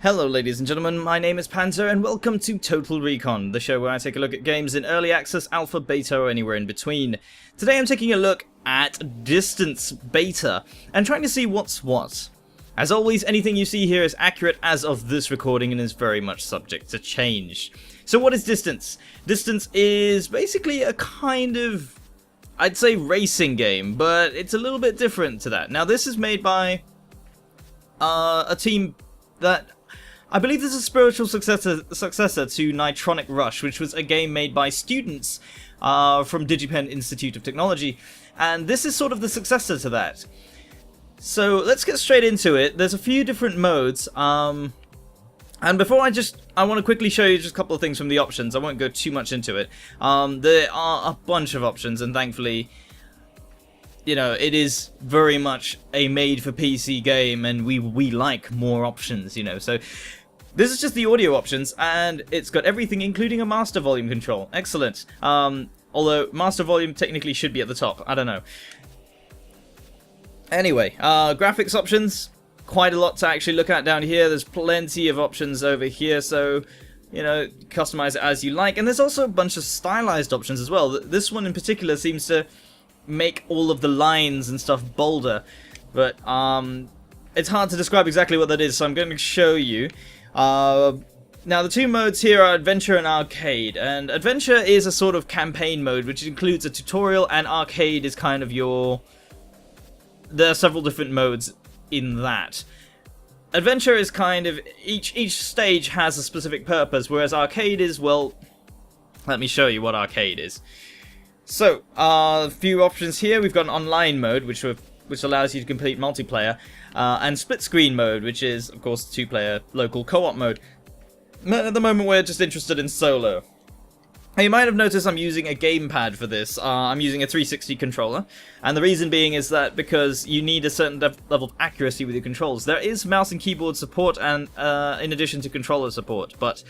Hello ladies and gentlemen, my name is Panzer and welcome to Total Recon, the show where I take a look at games in early access, alpha, beta or anywhere in between. Today I'm taking a look at Distance Beta and trying to see what's what. As always, anything you see here is accurate as of this recording and is very much subject to change. So what is Distance? Distance is basically a kind of, I'd say, racing game, but it's a little bit different to that. Now this is made by a team that I believe this is a spiritual successor to Nitronic Rush, which was a game made by students from Digipen Institute of Technology, and this is sort of the successor to that. So let's get straight into it. There's a few different modes, and before I want to quickly show you just a couple of things from the options. I won't go too much into it. There are a bunch of options, and thankfully, you know, it is very much a made-for-PC game, and we like more options, you know, so this is just the audio options, and it's got everything, including a master volume control. Excellent. Although, master volume technically should be at the top. I don't know. Anyway, graphics options. Quite a lot to actually look at down here. There's plenty of options over here, so, you know, customize it as you like. And there's also a bunch of stylized options as well. This one in particular seems to make all of the lines and stuff bolder. But, it's hard to describe exactly what that is, so I'm going to show you. Now the two modes here are Adventure and Arcade, and Adventure is a sort of campaign mode which includes a tutorial, and Arcade is kind of your... There are several different modes in that. Adventure is kind of... Each stage has a specific purpose, whereas Arcade is, well... Let me show you what Arcade is. So, a few options here. We've got an online mode, which allows you to complete multiplayer, and split screen mode, which is, of course, two-player local co-op mode. At the moment, we're just interested in solo. Now, you might have noticed I'm using a gamepad for this. I'm using a 360 controller, and the reason being is that because you need a certain level of accuracy with your controls. There is mouse and keyboard support, and in addition to controller support, but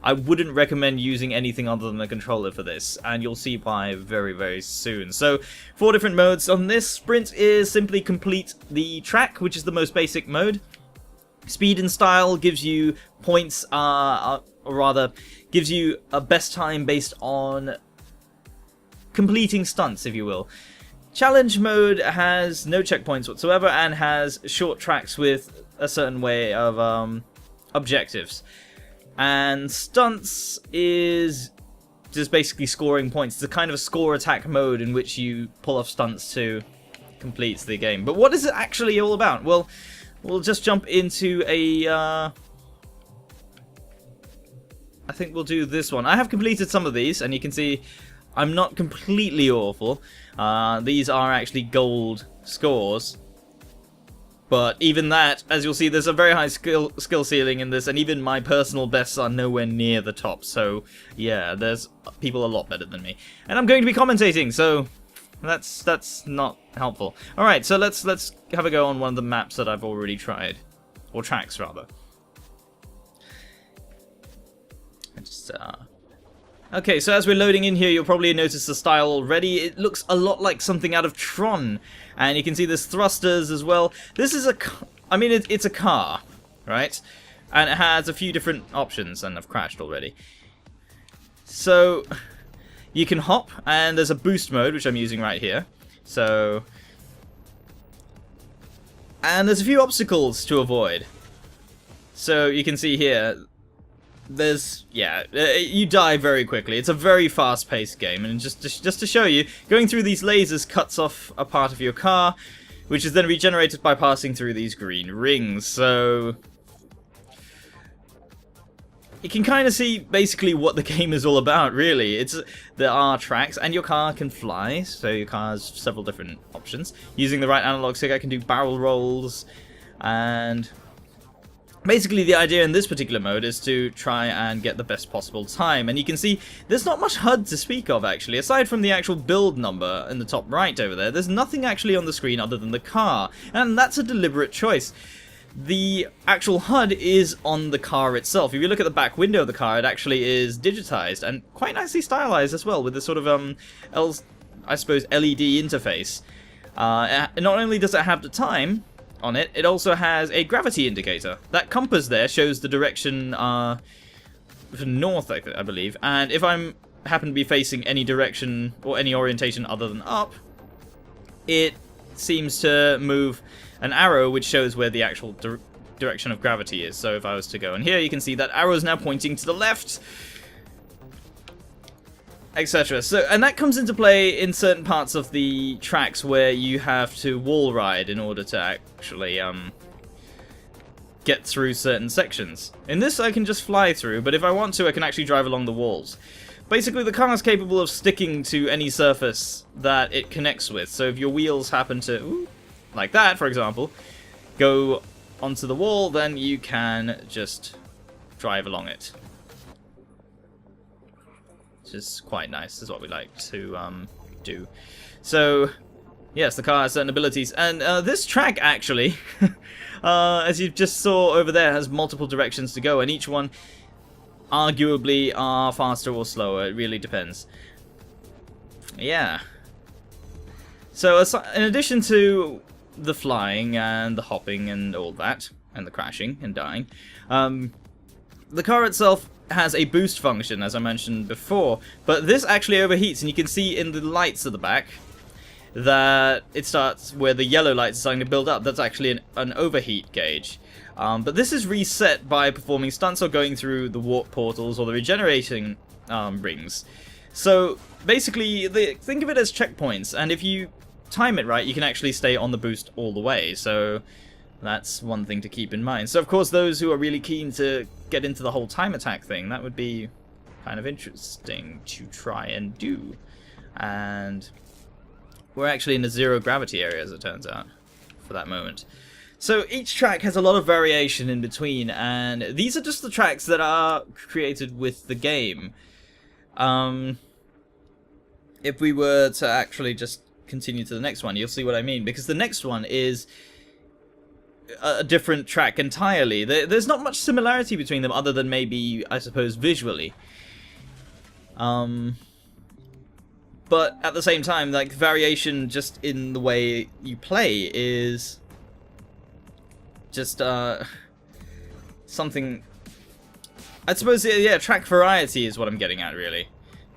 I wouldn't recommend using anything other than a controller for this, and you'll see why very, very soon. So, 4 different modes on this. Sprint is simply complete the track, which is the most basic mode. Speed and Style gives you points, or rather, gives you a best time based on completing stunts, if you will. Challenge mode has no checkpoints whatsoever, and has short tracks with a certain way of objectives. And Stunts is just basically scoring points. It's a kind of a score attack mode in which you pull off stunts to complete the game. But what is it actually all about? Well, we'll just jump into a... I think we'll do this one. I have completed some of these, and you can see I'm not completely awful. These are actually gold scores. But even that, as you'll see, there's a very high skill ceiling in this, and even my personal bests are nowhere near the top. So, yeah, there's people a lot better than me. And I'm going to be commentating, so that's not helpful. Alright, so let's have a go on one of the maps that I've already tried. Or tracks, rather. Okay, so as we're loading in here, you'll probably notice the style already. It looks a lot like something out of Tron. And you can see there's thrusters as well. This is it's a car, right? And it has a few different options, and I've crashed already. So, you can hop, and there's a boost mode, which I'm using right here. So, and there's a few obstacles to avoid. So, you can see here, you die very quickly. It's a very fast-paced game, and just to show you, going through these lasers cuts off a part of your car, which is then regenerated by passing through these green rings. So you can kind of see basically what the game is all about, really. There are tracks, and your car can fly, so your car has several different options. Using the right analog stick, I can do barrel rolls, and basically, the idea in this particular mode is to try and get the best possible time. And you can see there's not much HUD to speak of, actually. Aside from the actual build number in the top right over there, there's nothing actually on the screen other than the car. And that's a deliberate choice. The actual HUD is on the car itself. If you look at the back window of the car, it actually is digitized and quite nicely stylized as well, with this sort of, I suppose, LED interface. Not only does it have the time, on it, it also has a gravity indicator. That compass there shows the direction north, I believe, and if I'm happen to be facing any direction or any orientation other than up, it seems to move an arrow which shows where the actual direction of gravity is. So if I was to go in here, you can see that arrow is now pointing to the left, etc. So, and that comes into play in certain parts of the tracks where you have to wall ride in order to actually get through certain sections. In this I can just fly through, but if I want to I can actually drive along the walls. Basically the car is capable of sticking to any surface that it connects with, so if your wheels happen to, like that for example, go onto the wall, then you can just drive along it. Which is quite nice, is what we like to do. So, yes, the car has certain abilities, and this track actually, as you just saw over there, has multiple directions to go, and each one arguably are faster or slower, it really depends. Yeah. So, in addition to the flying and the hopping and all that, and the crashing and dying, the car itself has a boost function, as I mentioned before, but this actually overheats, and you can see in the lights at the back that it starts where the yellow lights are starting to build up. That's actually an overheat gauge. But this is reset by performing stunts or going through the warp portals or the regenerating rings. So basically, think of it as checkpoints, and if you time it right, you can actually stay on the boost all the way. So that's one thing to keep in mind. So of course, those who are really keen to get into the whole time attack thing, that would be kind of interesting to try and do. And we're actually in a zero gravity area, as it turns out, for that moment. So each track has a lot of variation in between, and these are just the tracks that are created with the game. If we were to actually just continue to the next one, you'll see what I mean, because the next one is a different track entirely. There's not much similarity between them other than maybe, I suppose, visually. But at the same time, like, variation just in the way you play is just something, I suppose. Yeah, track variety is what I'm getting at, really.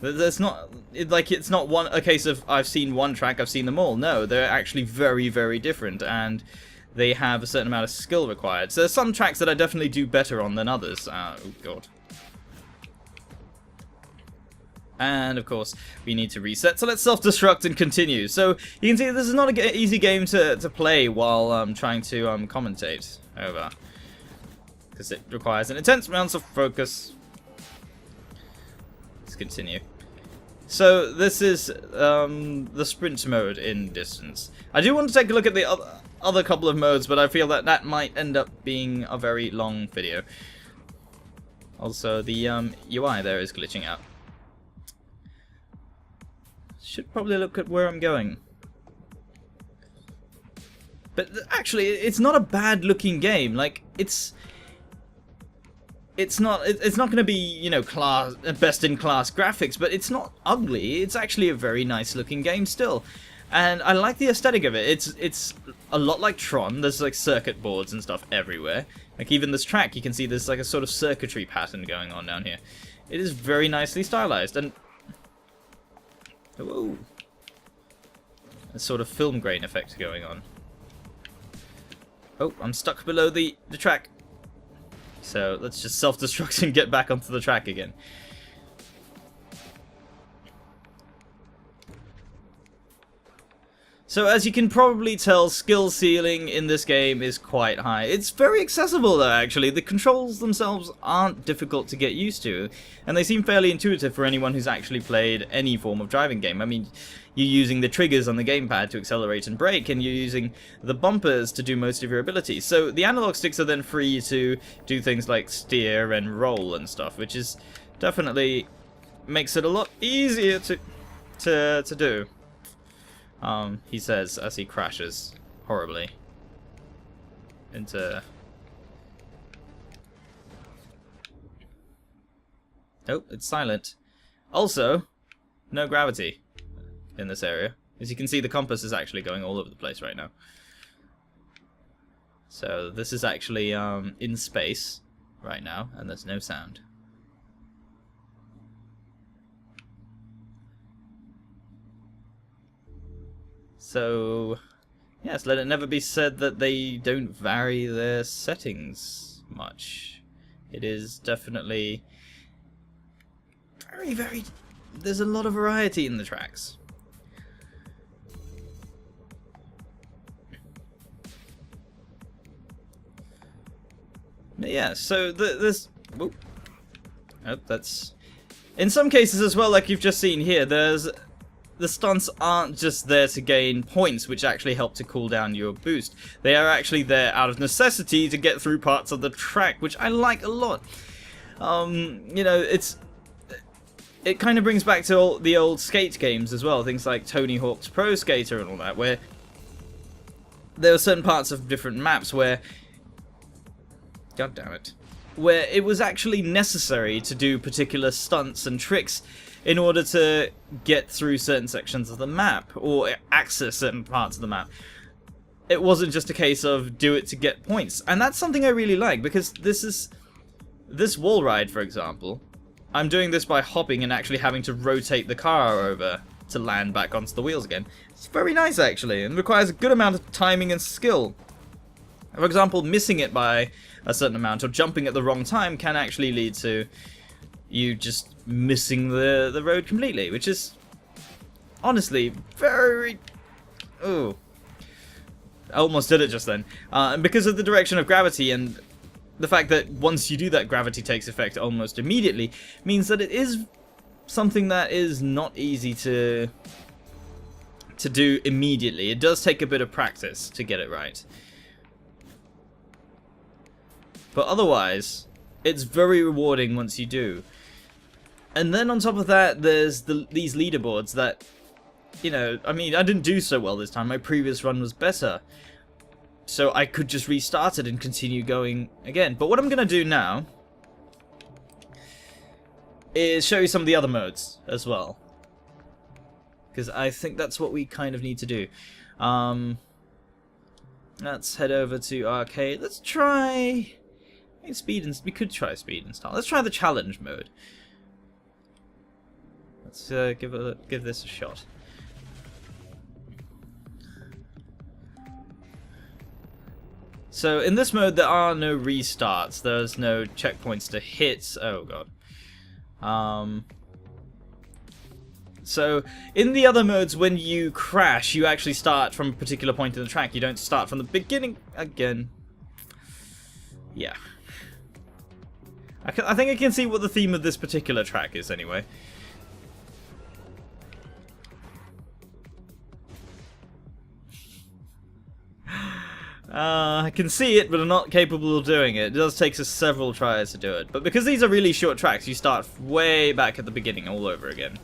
There's not, it's not a case of I've seen one track, I've seen them all. No, they're actually very, very different, and they have a certain amount of skill required. So there's some tracks that I definitely do better on than others. Oh god. And of course, we need to reset, so let's self-destruct and continue. So you can see this is not an easy game to play while trying to commentate over, because it requires an intense amount of focus. Let's continue. So this is the sprint mode in distance. I do want to take a look at the other couple of modes, but I feel that that might end up being a very long video. Also, the UI there is glitching out. Should probably look at where I'm going. But actually, it's not a bad looking game. Like, it's not going to be, you know, best in class graphics, but it's not ugly. It's actually a very nice looking game still. And I like the aesthetic of it. It's a lot like Tron. There's like circuit boards and stuff everywhere. Like even this track, you can see there's like a sort of circuitry pattern going on down here. It is very nicely stylized, and whoa, a sort of film grain effect going on. Oh, I'm stuck below the track. So let's just self-destruct and get back onto the track again. So as you can probably tell, skill ceiling in this game is quite high. It's very accessible though, actually. The controls themselves aren't difficult to get used to, and they seem fairly intuitive for anyone who's actually played any form of driving game. I mean, you're using the triggers on the gamepad to accelerate and brake, and you're using the bumpers to do most of your abilities. So the analog sticks are then free to do things like steer and roll and stuff, which is definitely makes it a lot easier to do. He says as he crashes horribly into... Oh, it's silent. Also, no gravity in this area. As you can see, the compass is actually going all over the place right now. So this is actually in space right now, and there's no sound. So, yes, let it never be said that they don't vary their settings much. It is definitely very... There's a lot of variety in the tracks. Yeah, so there's... Oh, that's... In some cases as well, like you've just seen here, there's... The stunts aren't just there to gain points, which actually help to cool down your boost. They are actually there out of necessity to get through parts of the track, which I like a lot. You know, it kind of brings back to the old skate games as well, things like Tony Hawk's Pro Skater and all that, where there were certain parts of different maps where... God damn it. Where it was actually necessary to do particular stunts and tricks in order to get through certain sections of the map, or access certain parts of the map. It wasn't just a case of do it to get points. And that's something I really like, because this wall ride, for example, I'm doing this by hopping and actually having to rotate the car over to land back onto the wheels again. It's very nice, actually, and requires a good amount of timing and skill. For example, missing it by a certain amount or jumping at the wrong time can actually lead to you just missing the road completely, which is honestly very... Oh, I almost did it just then. And because of the direction of gravity and the fact that once you do that, gravity takes effect almost immediately, means that it is something that is not easy to do immediately. It does take a bit of practice to get it right. But otherwise, it's very rewarding once you do. And then on top of that, there's these leaderboards that, you know, I mean, I didn't do so well this time. My previous run was better. So I could just restart it and continue going again. But what I'm going to do now is show you some of the other modes as well. Because I think that's what we kind of need to do. Let's head over to arcade. Let's try... we could try speed and style. Let's try the challenge mode. Let's give this a shot. So in this mode there are no restarts. There's no checkpoints to hit. Oh god. So in the other modes, when you crash, you actually start from a particular point in the track. You don't start from the beginning again. Yeah. I think I can see what the theme of this particular track is anyway. I can see it, but I'm not capable of doing it. It does take us several tries to do it. But because these are really short tracks, you start way back at the beginning all over again.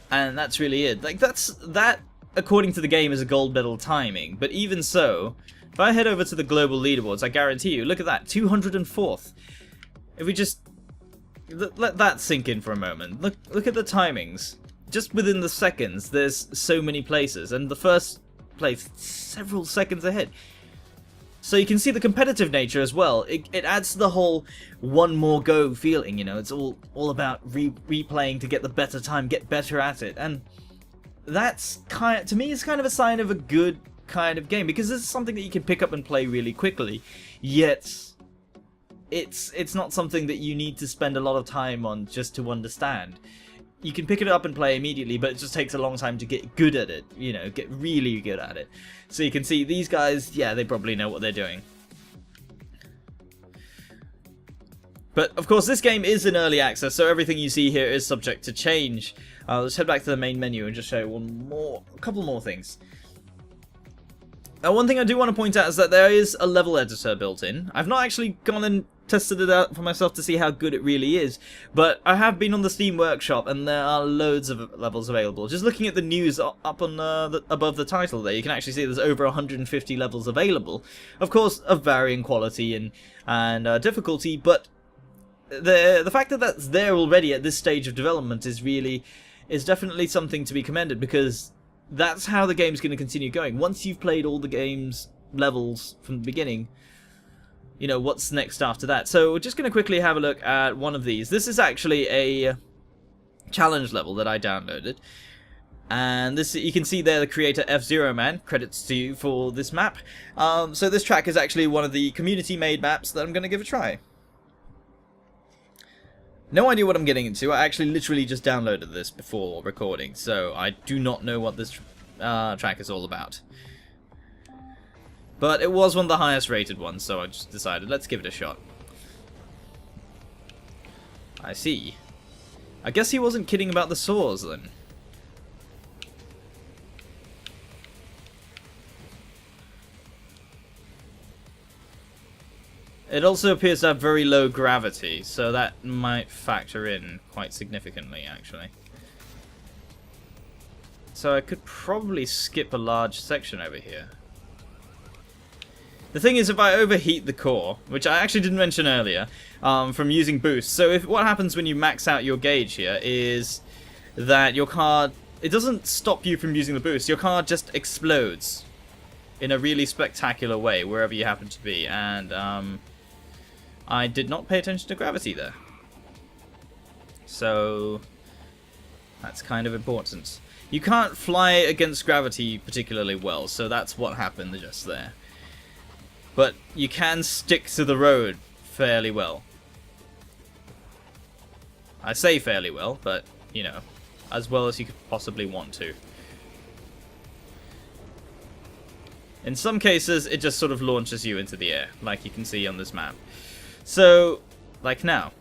And that's really it. Like, that, according to the game, is a gold medal timing. But even so, if I head over to the global leaderboards, I guarantee you, look at that, 204th. If we just let that sink in for a moment. Look at the timings. Just within the seconds, there's so many places, and the first place several seconds ahead. So you can see the competitive nature as well. It adds to the whole one more go feeling, you know. It's all about replaying to get the better time, get better at it, and that's to me, is kind of a sign of a good kind of game, because it's something that you can pick up and play really quickly. Yet it's not something that you need to spend a lot of time on just to understand. You can pick it up and play immediately, but it just takes a long time to get good at it, you know, get really good at it. So you can see these guys, yeah, they probably know what they're doing. But of course this game is in early access, so everything you see here is subject to change. Let's head back to the main menu and just show you a couple more things. Now, one thing I do want to point out is that there is a level editor built in. I've not actually gone and tested it out for myself to see how good it really is, but I have been on the Steam Workshop and there are loads of levels available. Just looking at the news up on above the title there, you can actually see there's over 150 levels available. Of course, of varying quality and difficulty, but the fact that that's there already at this stage of development is really is definitely something to be commended, because that's how the game's going to continue going. Once you've played all the game's levels from the beginning, you know, what's next after that? So we're just going to quickly have a look at one of these. This is actually a challenge level that I downloaded. And this, you can see there the creator F-Zero Man, credits to you for this map. So this track is actually one of the community-made maps that I'm going to give a try. No idea what I'm getting into. I actually literally just downloaded this before recording, so I do not know what this track is all about. But it was one of the highest rated ones, so I just decided, let's give it a shot. I see. I guess he wasn't kidding about the saws then. It also appears to have very low gravity, so that might factor in quite significantly, actually. So I could probably skip a large section over here. The thing is, if I overheat the core, which I actually didn't mention earlier, from using boost, so if what happens when you max out your gauge here is that your car, it doesn't stop you from using the boost, your car just explodes in a really spectacular way wherever you happen to be, and I did not pay attention to gravity there. So that's kind of important. You can't fly against gravity particularly well, so that's what happened just there. But you can stick to the road fairly well. I say fairly well, but, you know, as well as you could possibly want to. In some cases, it just sort of launches you into the air, like you can see on this map. So, like now.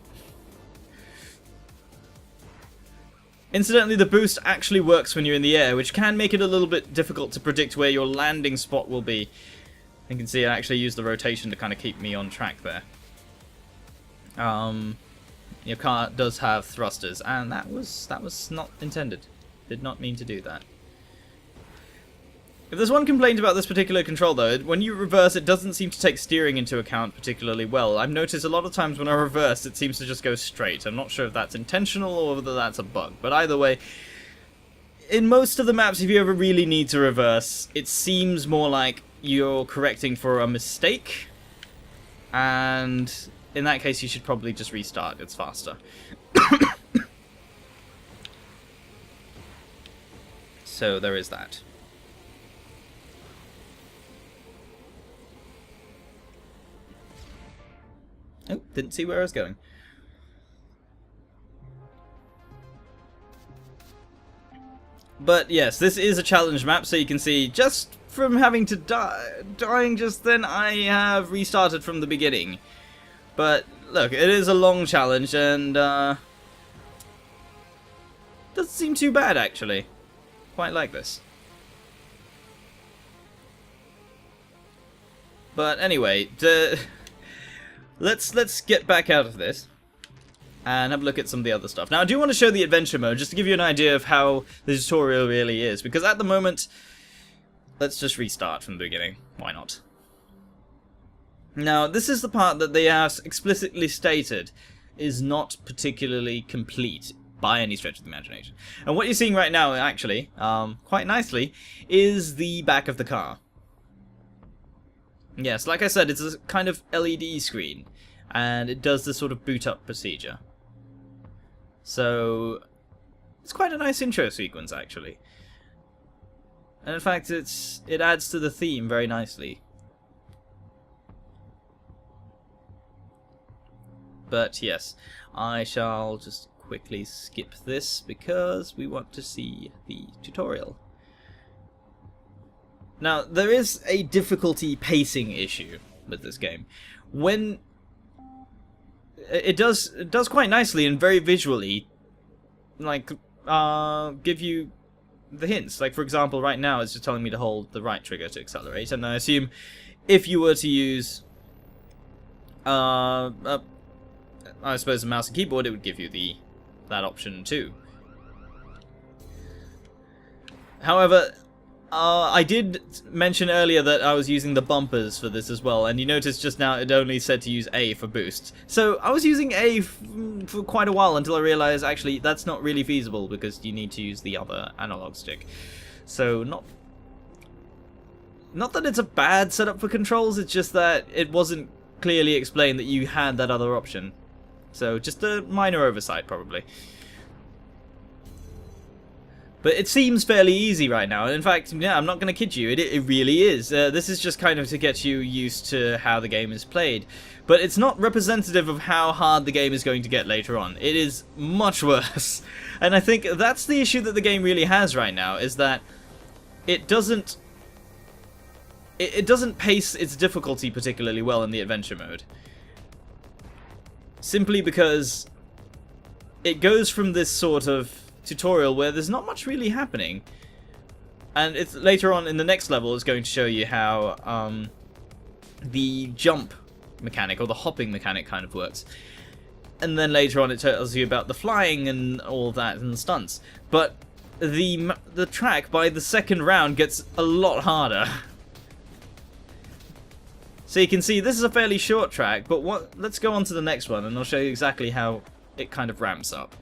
Incidentally, the boost actually works when you're in the air, which can make it a little bit difficult to predict where your landing spot will be. You can see I actually used the rotation to kind of keep me on track there. Your car does have thrusters, and that was not intended. Did not mean to do that. If there's one complaint about this particular control though, when you reverse it doesn't seem to take steering into account particularly well. I've noticed a lot of times when I reverse it seems to just go straight. I'm not sure if that's intentional or whether that's a bug, but either way, in most of the maps if you ever really need to reverse, it seems more like you're correcting for a mistake, and in that case you should probably just restart, it's faster. So there is that. Oh, didn't see where I was going. But yes, this is a challenge map, so you can see just from having to dying just then, I have restarted from the beginning. But look, it is a long challenge, and doesn't seem too bad actually. Quite like this. But anyway, let's get back out of this and have a look at some of the other stuff. Now, I do want to show the adventure mode, just to give you an idea of how the tutorial really is, because at the moment, let's just restart from the beginning. Why not? Now, this is the part that they have explicitly stated is not particularly complete by any stretch of the imagination. And what you're seeing right now, actually, quite nicely, is the back of the car. Yes, like I said, it's a kind of LED screen, and it does this sort of boot up procedure. So, it's quite a nice intro sequence, actually. And in fact, it adds to the theme very nicely. But yes, I shall just quickly skip this because we want to see the tutorial. Now, there is a difficulty pacing issue with this game. When it does quite nicely and very visually, like, give you the hints. Like, for example, right now it's just telling me to hold the right trigger to accelerate, and I assume if you were to use, I suppose, a mouse and keyboard, it would give you that option too. However, I did mention earlier that I was using the bumpers for this as well, and you noticed just now it only said to use A for boost. So I was using A for quite a while until I realized actually that's not really feasible because you need to use the other analog stick. So not that it's a bad setup for controls, it's just that it wasn't clearly explained that you had that other option. So just a minor oversight probably. But it seems fairly easy right now, and in fact, yeah, I'm not going to kid you, it really is. This is just kind of to get you used to how the game is played. But it's not representative of how hard the game is going to get later on. It is much worse. And I think that's the issue that the game really has right now, is that it doesn't pace its difficulty particularly well in the adventure mode. Simply because it goes from this sort of tutorial where there's not much really happening, and it's later on in the next level it's going to show you how the jump mechanic or the hopping mechanic kind of works, and then later on it tells you about the flying and all that and the stunts. But the track by the second round gets a lot harder. So you can see this is a fairly short track, but let's go on to the next one and I'll show you exactly how it kind of ramps up.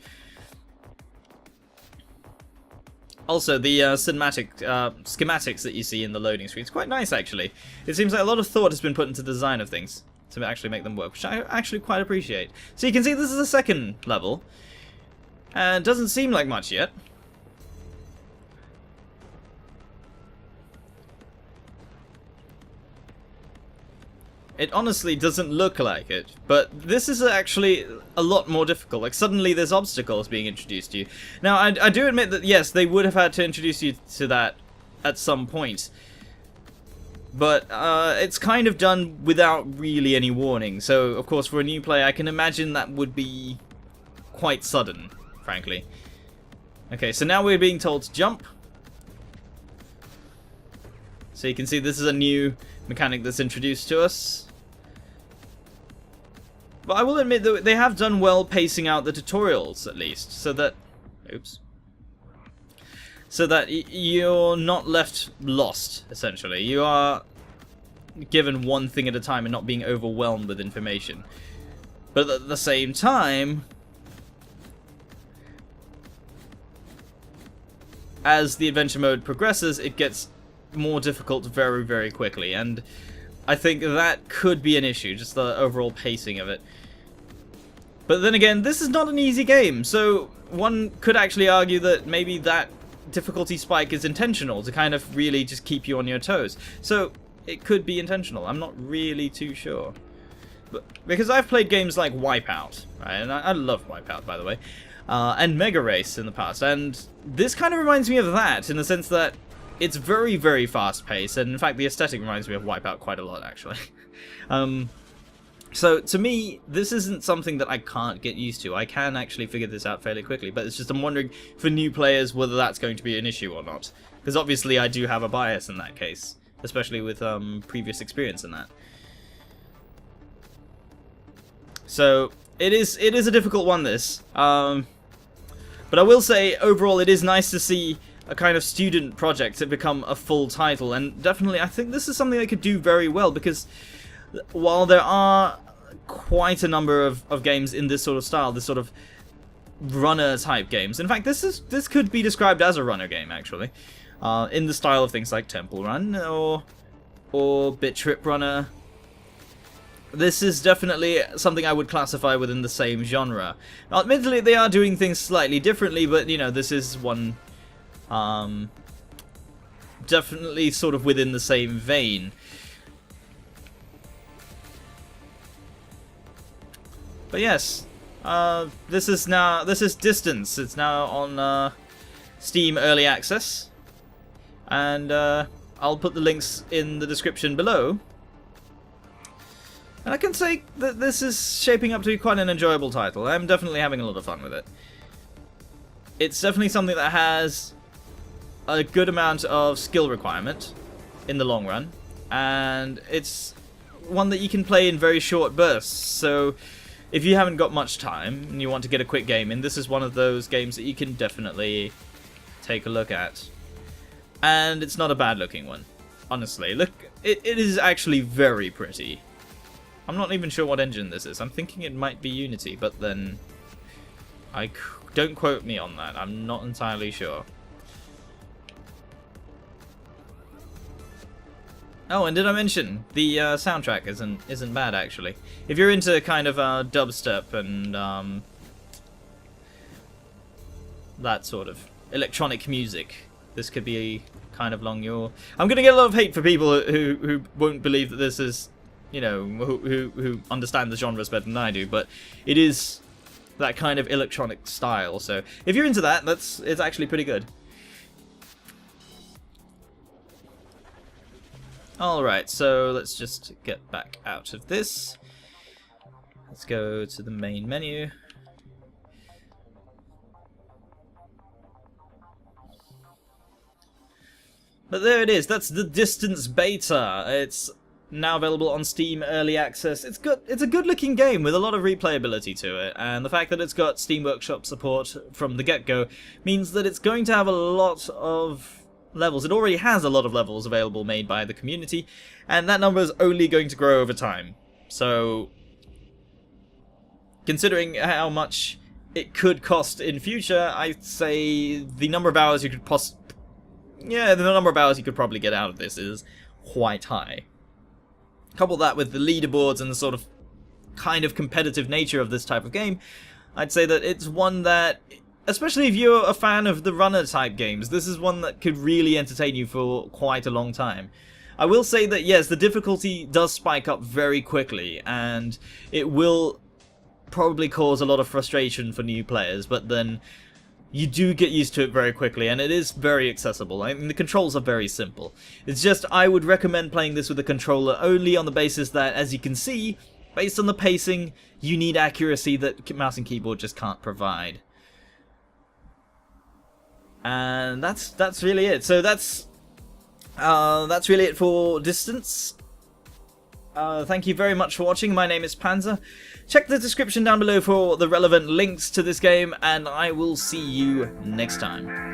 Also, the schematics that you see in the loading screen is quite nice, actually. It seems like a lot of thought has been put into the design of things to actually make them work, which I actually quite appreciate. So you can see this is the second level, and it doesn't seem like much yet. It honestly doesn't look like it, but this is actually a lot more difficult. Like, suddenly there's obstacles being introduced to you. Now, I do admit that, yes, they would have had to introduce you to that at some point. But it's kind of done without really any warning. So, of course, for a new player, I can imagine that would be quite sudden, frankly. Okay, so now we're being told to jump. So you can see this is a new mechanic that's introduced to us. But I will admit that they have done well pacing out the tutorials, at least, so that... Oops. So that you're not left lost, essentially. You are given one thing at a time and not being overwhelmed with information. But at the same time, as the adventure mode progresses, it gets more difficult very, very quickly, and I think that could be an issue, just the overall pacing of it. But then again, this is not an easy game, so one could actually argue that maybe that difficulty spike is intentional to kind of really just keep you on your toes. So it could be intentional, I'm not really too sure. But because I've played games like Wipeout, right, and I love Wipeout, by the way, and Mega Race in the past, and this kind of reminds me of that, in the sense that it's very, very fast-paced, and in fact the aesthetic reminds me of Wipeout quite a lot, actually. So, to me, this isn't something that I can't get used to. I can actually figure this out fairly quickly, but it's just I'm wondering for new players whether that's going to be an issue or not. Because obviously I do have a bias in that case, especially with previous experience in that. So, it is a difficult one, this. But I will say, overall, it is nice to see a kind of student project to become a full title, and definitely I think this is something they could do very well, because while there are quite a number of games in this sort of style, this sort of runner type games, in fact this could be described as a runner game actually, in the style of things like Temple Run or Bit Trip Runner. This is definitely something I would classify within the same genre. Now, admittedly they are doing things slightly differently, but you know, this is one definitely sort of within the same vein. But yes, this is Distance. It's now on Steam Early Access, and I'll put the links in the description below. And I can say that this is shaping up to be quite an enjoyable title. I'm definitely having a lot of fun with it. It's definitely something that has a good amount of skill requirement in the long run, and it's one that you can play in very short bursts. So if you haven't got much time and you want to get a quick game in, this is one of those games that you can definitely take a look at. and it's not a bad looking one. Honestly, look, it is actually very pretty. I'm not even sure what engine this is. I'm thinking it might be Unity, but then don't quote me on that. I'm not entirely sure. Oh, and did I mention the soundtrack isn't bad actually. If you're into kind of dubstep and that sort of electronic music, this could be kind of along your. I'm gonna get a lot of hate for people who won't believe that this is, you know, who understand the genres better than I do, but it is that kind of electronic style. So if you're into that, it's actually pretty good. Alright, so let's just get back out of this. Let's go to the main menu. But there it is, that's the Distance Beta. It's now available on Steam Early Access. It's good. It's a good looking game with a lot of replayability to it, and the fact that it's got Steam Workshop support from the get-go means that it's going to have a lot of levels. It already has a lot of levels available made by the community, and that number is only going to grow over time. So, considering how much it could cost in future, I'd say the number of hours you could the number of hours you could probably get out of this is quite high. Couple that with the leaderboards and the sort of kind of competitive nature of this type of game, I'd say that it's one that, especially if you're a fan of the runner type games, this is one that could really entertain you for quite a long time. I will say that yes, the difficulty does spike up very quickly, and it will probably cause a lot of frustration for new players, but then you do get used to it very quickly, and it is very accessible. I mean, the controls are very simple. It's just, I would recommend playing this with a controller only on the basis that, as you can see, based on the pacing, you need accuracy that mouse and keyboard just can't provide. And that's really it. So that's really it for Distance. Thank you very much for watching. My name is Panzer. Check the description down below for the relevant links to this game, and I will see you next time.